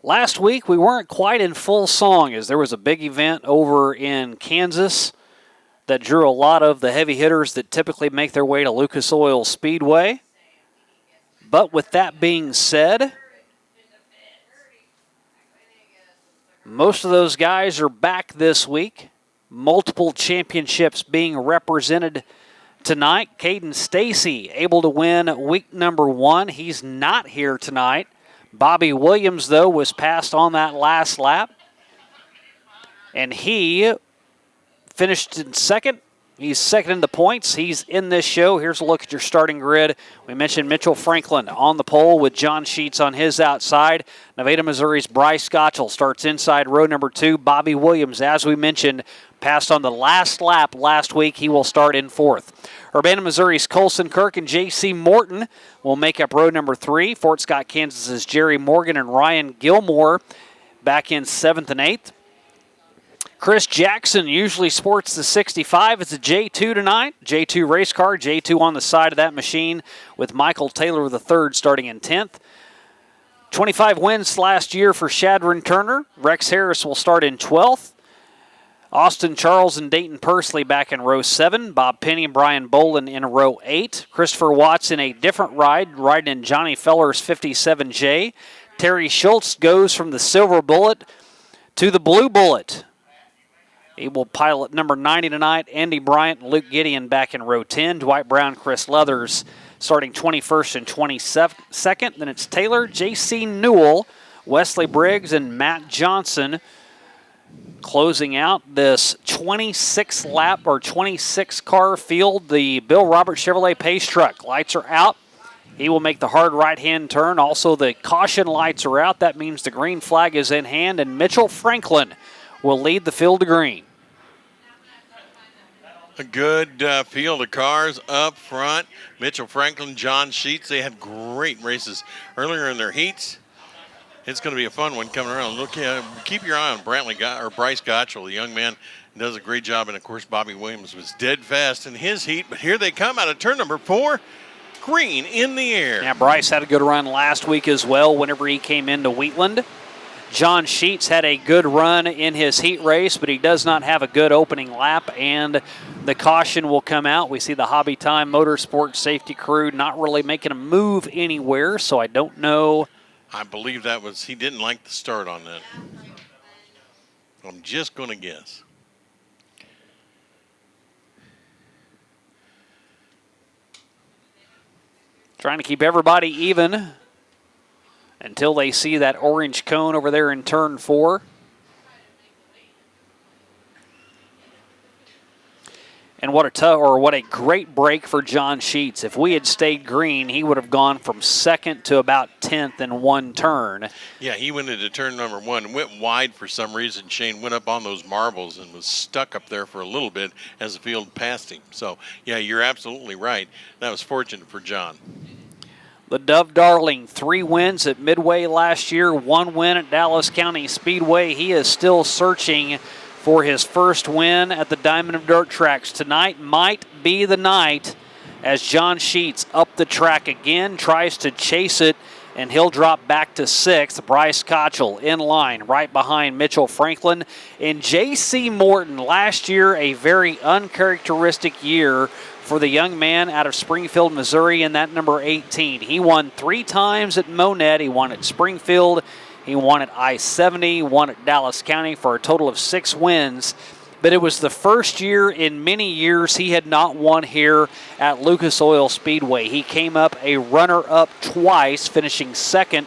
Last week, we weren't quite in full song as there was a big event over in Kansas that drew a lot of the heavy hitters that typically make their way to Lucas Oil Speedway. But with that being said, most of those guys are back this week. Multiple championships being represented tonight. Caden Stacy able to win week number 1. He's not here tonight. Bobby Williams, though, was passed on that last lap. And he finished in second. He's second in the points. He's in this show. Here's a look at your starting grid. We mentioned Mitchell Franklin on the pole with John Sheets on his outside. Nevada, Missouri's Bryce Gottschall starts inside row number 2. Bobby Williams, as we mentioned, passed on the last lap last week. He will start in 4th. Urbana, Missouri's Colson Kirk and J.C. Morton will make up row number 3. Fort Scott, Kansas's Jerry Morgan and Ryan Gilmore back in 7th and 8th. Chris Jackson usually sports the 65. It's a J2 tonight. J2 race car. J2 on the side of that machine with Michael Taylor III starting in 10th. 25 wins last year for Shadron Turner. Rex Harris will start in 12th. Austin Charles and Dayton Pursley back in row 7. Bob Penny and Brian Bolin in row 8. Christopher Watts in a different ride, riding in Johnny Feller's 57J. Terry Schultz goes from the Silver Bullet to the Blue Bullet. He will pilot number 90 tonight. Andy Bryant and Luke Gideon back in row 10. Dwight Brown, Chris Leathers starting 21st and 22nd. Then it's Taylor, J.C. Newell, Wesley Briggs, and Matt Johnson closing out this 26-lap or 26-car field, the Bill Roberts Chevrolet Pace truck. Lights are out. He will make the hard right-hand turn. Also, the caution lights are out. That means the green flag is in hand, and Mitchell Franklin will lead the field to green. A good field of cars up front. Mitchell Franklin, John Sheets, they had great races earlier in their heats. It's going to be a fun one coming around. Look, keep your eye on Bryce Gottschall. The young man does a great job. And, of course, Bobby Williams was dead fast in his heat. But here they come out of turn number 4. Green in the air. Yeah, Bryce had a good run last week as well whenever he came into Wheatland. John Sheets had a good run in his heat race, but he does not have a good opening lap, and the caution will come out. We see the Hobby Time Motorsports safety crew not really making a move anywhere, so I don't know. I believe that was, he didn't like the start on that. I'm just going to guess. Trying to keep everybody even until they see that orange cone over there in turn 4. And what a great break for John Sheets. If we had stayed green, he would have gone from 2nd to about 10th in one turn. Yeah, he went into turn number 1, went wide for some reason. Shane went up on those marbles and was stuck up there for a little bit as the field passed him. So, yeah, you're absolutely right. That was fortunate for John. The Dove Darling, 3 wins at Midway last year, 1 win at Dallas County Speedway. He is still searching for his first win at the Diamond of Dirt tracks. Tonight might be the night as John Sheets up the track again, tries to chase it, and he'll drop back to 6th. Bryce Gottschall in line right behind Mitchell Franklin. And J.C. Morton, last year a very uncharacteristic year for the young man out of Springfield, Missouri, in that number 18. He won 3 times at Monett. He won at Springfield. He won at I-70, won at Dallas County for a total of 6 wins. But it was the first year in many years he had not won here at Lucas Oil Speedway. He came up a runner-up twice, finishing 2nd,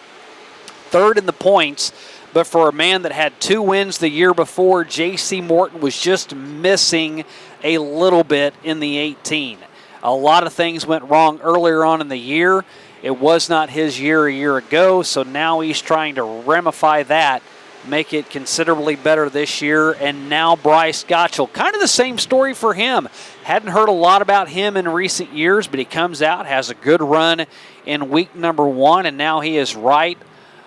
3rd in the points. But for a man that had 2 wins the year before, J.C. Morton was just missing a little bit in the 18. A lot of things went wrong earlier on in the year. It was not his year a year ago, so now he's trying to ramify that, make it considerably better this year. And now Bryce Gottschall, kind of the same story for him. Hadn't heard a lot about him in recent years, but he comes out, has a good run in week number 1, and now he is right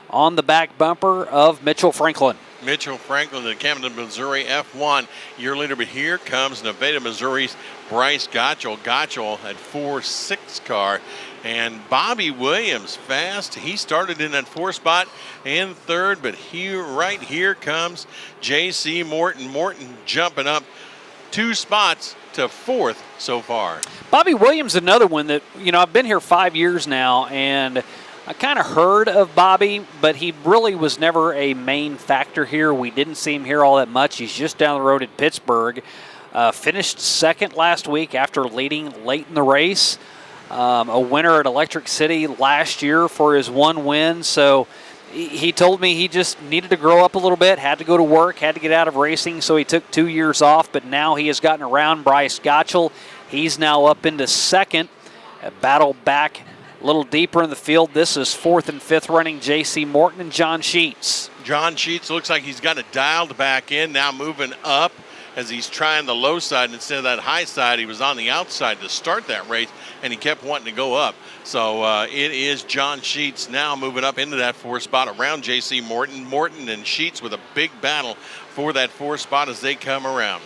on the back bumper of Mitchell Franklin. Mitchell Franklin, the Camden, Missouri F1 year leader. But here comes Nevada, Missouri's Bryce Gottschall. Gottschall had 4-6 car And Bobby Williams fast. He started in that 4th spot and 3rd, but right here comes J.C. Morton. Morton jumping up 2 spots to 4th so far. Bobby Williams, another one that, I've been here 5 years now, and I kind of heard of Bobby, but he really was never a main factor here. We didn't see him here all that much. He's just down the road at Pittsburgh. Finished 2nd last week after leading late in the race. A winner at Electric City last year for his 1 win. So he told me he just needed to grow up a little bit, had to go to work, had to get out of racing, so he took 2 years off. But now he has gotten around Bryce Gottschall. He's now up into 2nd. A battle back a little deeper in the field. This is 4th and 5th running J.C. Morton and John Sheets. John Sheets looks like he's got it dialed back in, now moving up as he's trying the low side instead of that high side. He was on the outside to start that race, and he kept wanting to go up. So it is John Sheets now moving up into that 4th spot around J.C. Morton. Morton and Sheets with a big battle for that 4th spot as they come around.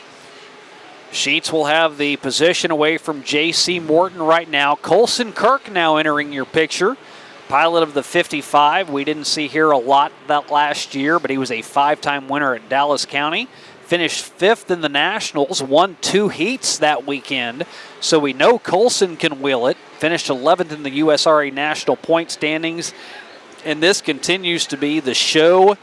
Sheets will have the position away from J.C. Morton right now. Colson Kirk now entering your picture. Pilot of the 55. We didn't see here a lot that last year, but he was a 5-time winner at Dallas County. Finished 5th in the Nationals, won 2 heats that weekend, so we know Colson can wheel it. Finished 11th in the USRA National Point Standings, and this continues to be the show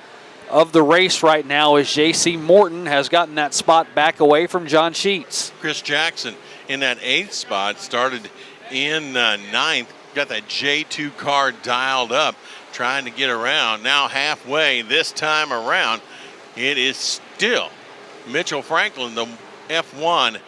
of the race right now as J.C. Morton has gotten that spot back away from John Sheets. Chris Jackson in that 8th spot, started in 9th, got that J2 car dialed up, trying to get around. Now halfway this time around, it is still Mitchell Franklin, the F1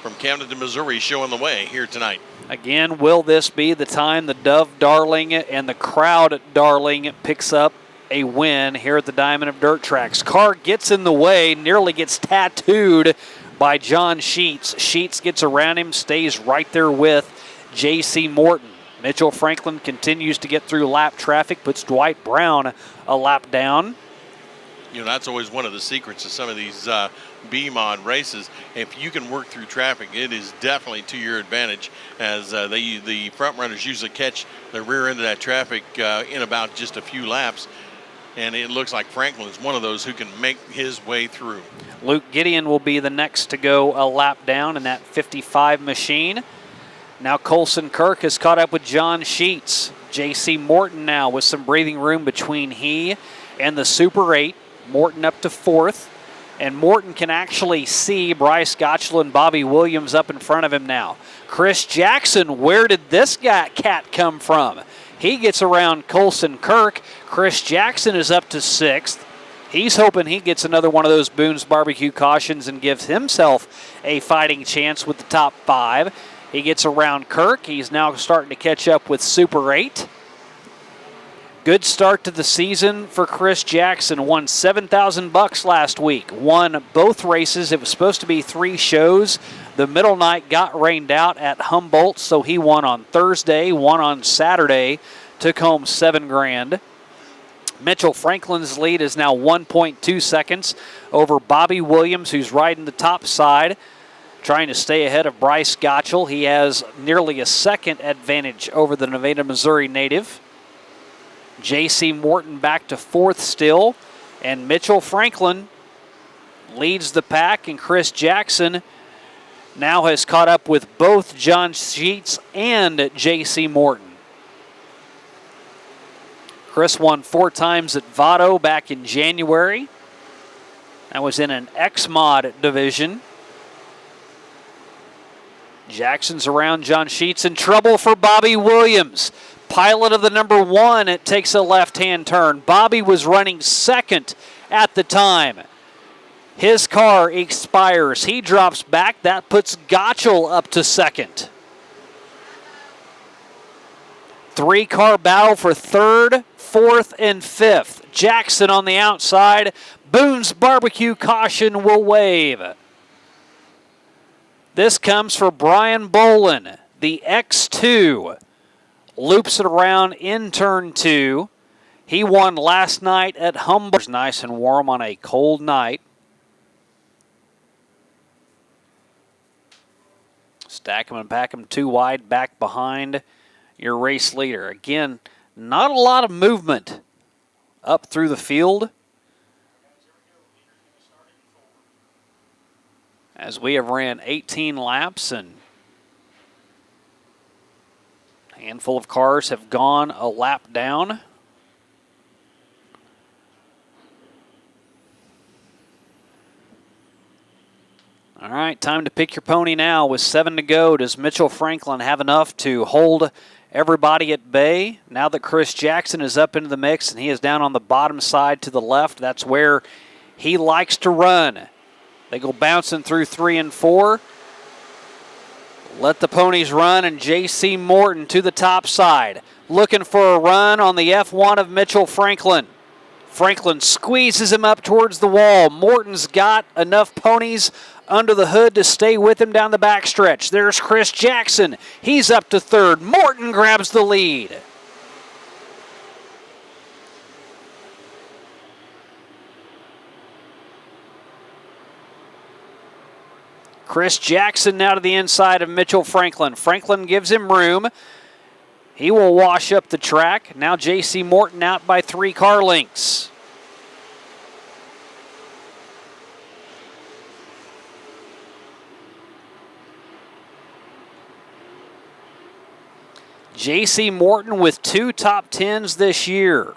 from Camden, Missouri, showing the way here tonight. Again, will this be the time the Dove Darling and the Crowd Darling picks up a win here at the Diamond of Dirt Tracks? Car gets in the way, nearly gets tattooed by John Sheets. Sheets gets around him, stays right there with J.C. Morton. Mitchell Franklin continues to get through lap traffic, puts Dwight Brown a lap down. That's always one of the secrets of some of these B-Mod races. If you can work through traffic, it is definitely to your advantage, as the front runners usually catch the rear end of that traffic in about just a few laps. And it looks like Franklin is one of those who can make his way through. Luke Gideon will be the next to go a lap down in that 55 machine. Now Colson Kirk has caught up with John Sheets. J.C. Morton now with some breathing room between he and the Super 8. Morton up to 4th. And Morton can actually see Bryce Gottschall and Bobby Williams up in front of him now. Chris Jackson, where did this cat come from? He gets around Colson Kirk. Chris Jackson is up to 6th. He's hoping he gets another one of those Boone's Barbecue cautions and gives himself a fighting chance with the top 5. He gets around Kirk. He's now starting to catch up with Super 8. Good start to the season for Chris Jackson. Won $7,000 last week. Won both races. It was supposed to be 3 shows. The middle night got rained out at Humboldt, so he won on Thursday, won on Saturday, took home $7,000. Mitchell Franklin's lead is now 1.2 seconds over Bobby Williams, who's riding the top side, trying to stay ahead of Bryce Gottschall. He has nearly a second advantage over the Nevada, Missouri native. J.C. Morton back to 4th still, and Mitchell Franklin leads the pack, and Chris Jackson now has caught up with both John Sheets and J.C. Morton. Chris won 4 times at Vado back in January. That was in an X-Mod division. Jackson's around John Sheets. In trouble for Bobby Williams. Pilot of the number 1, it takes a left-hand turn. Bobby was running 2nd at the time. His car expires. He drops back. That puts Gottschall up to 2nd. 3-car battle for 3rd, 4th, and 5th. Jackson on the outside. Boone's Barbecue caution will wave. This comes for Brian Bolin, the X2. Loops it around in turn 2. He won last night at Humboldt. Nice and warm on a cold night. Stack them and pack them 2 wide back behind your race leader. Again, not a lot of movement up through the field, as we have ran 18 laps and a handful of cars have gone a lap down. All right, time to pick your pony now. With 7 to go, does Mitchell Franklin have enough to hold everybody at bay? Now that Chris Jackson is up into the mix and he is down on the bottom side to the left, that's where he likes to run. They go bouncing through 3 and 4. Let the ponies run, and J.C. Morton to the top side, looking for a run on the F1 of Mitchell Franklin. Franklin squeezes him up towards the wall. Morton's got enough ponies under the hood to stay with him down the backstretch. There's Chris Jackson. He's up to third. Morton grabs the lead. Chris Jackson now to the inside of Mitchell Franklin. Franklin gives him room. He will wash up the track. Now J.C. Morton out by 3 car lengths. J.C. Morton with 2 top 10s this year.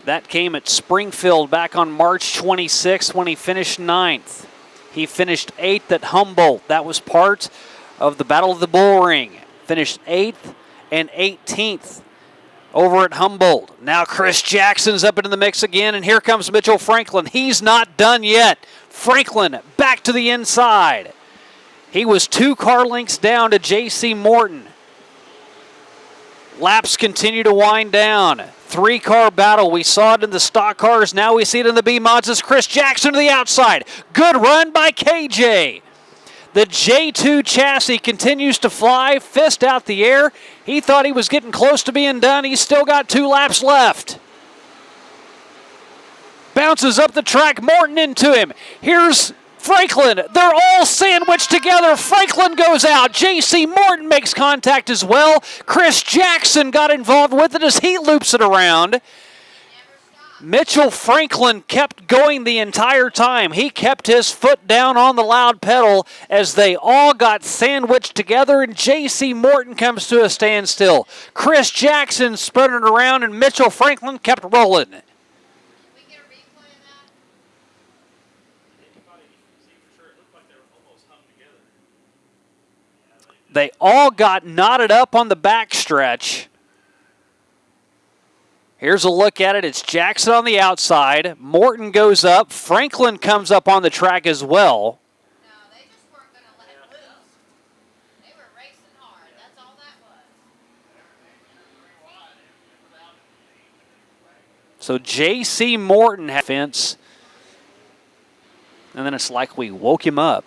That came at Springfield back on March 26th when he finished 9th. He finished 8th at Humboldt. That was part of the Battle of the Bull Ring. Finished 8th and 18th over at Humboldt. Now Chris Jackson's up into the mix again, and here comes Mitchell Franklin. He's not done yet. Franklin back to the inside. He was 2 car lengths down to J.C. Morton. Laps continue to wind down. 3-car battle. We saw it in the stock cars. Now we see it in the B-mods as Chris Jackson to the outside. Good run by KJ. The J2 chassis continues to fly, fist out the air. He thought he was getting close to being done. He's still got 2 laps left. Bounces up the track. Morton into him. Here's Franklin. They're all sandwiched together. Franklin goes out. J.C. Morton makes contact as well. Chris Jackson got involved with it as he loops it around. Mitchell Franklin kept going the entire time. He kept his foot down on the loud pedal as they all got sandwiched together, and J.C. Morton comes to a standstill. Chris Jackson spun it around, and Mitchell Franklin kept rolling. They all got knotted up on the backstretch. Here's a look at it. It's Jackson on the outside. Morton goes up. Franklin comes up on the track as well. No, they just weren't going to let it loose. They were racing hard. That's all that was. So J.C. Morton had fence. And then it's like we woke him up.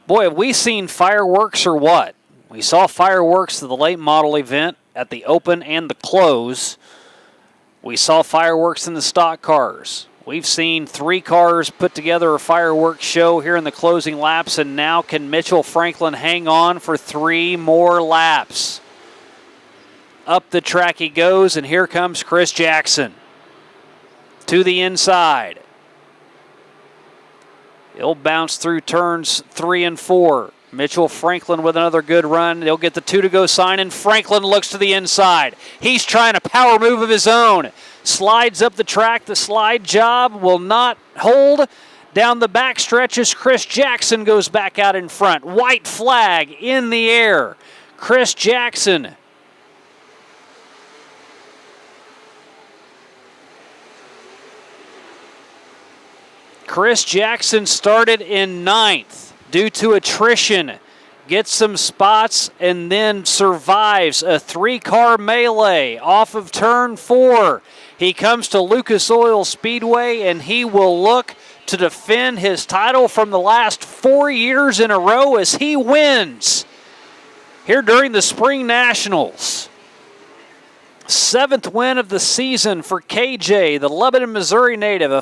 Boy, have we seen fireworks or what? We saw fireworks at the late model event at the open and the close. We saw fireworks in the stock cars. We've seen 3 cars put together a fireworks show here in the closing laps, and now can Mitchell Franklin hang on for 3 more laps? Up the track he goes, and here comes Chris Jackson to the inside. He'll bounce through turns 3 and 4. Mitchell Franklin with another good run. They'll get the 2 to go sign, and Franklin looks to the inside. He's trying a power move of his own. Slides up the track. The slide job will not hold. Down the back stretch as Chris Jackson goes back out in front. White flag in the air. Chris Jackson. Chris Jackson started in 9th due to attrition. Gets some spots and then survives a 3-car melee off of turn 4. He comes to Lucas Oil Speedway, and he will look to defend his title from the last 4 years in a row as he wins here during the Spring Nationals. 7th win of the season for KJ, the Lebanon, Missouri native, a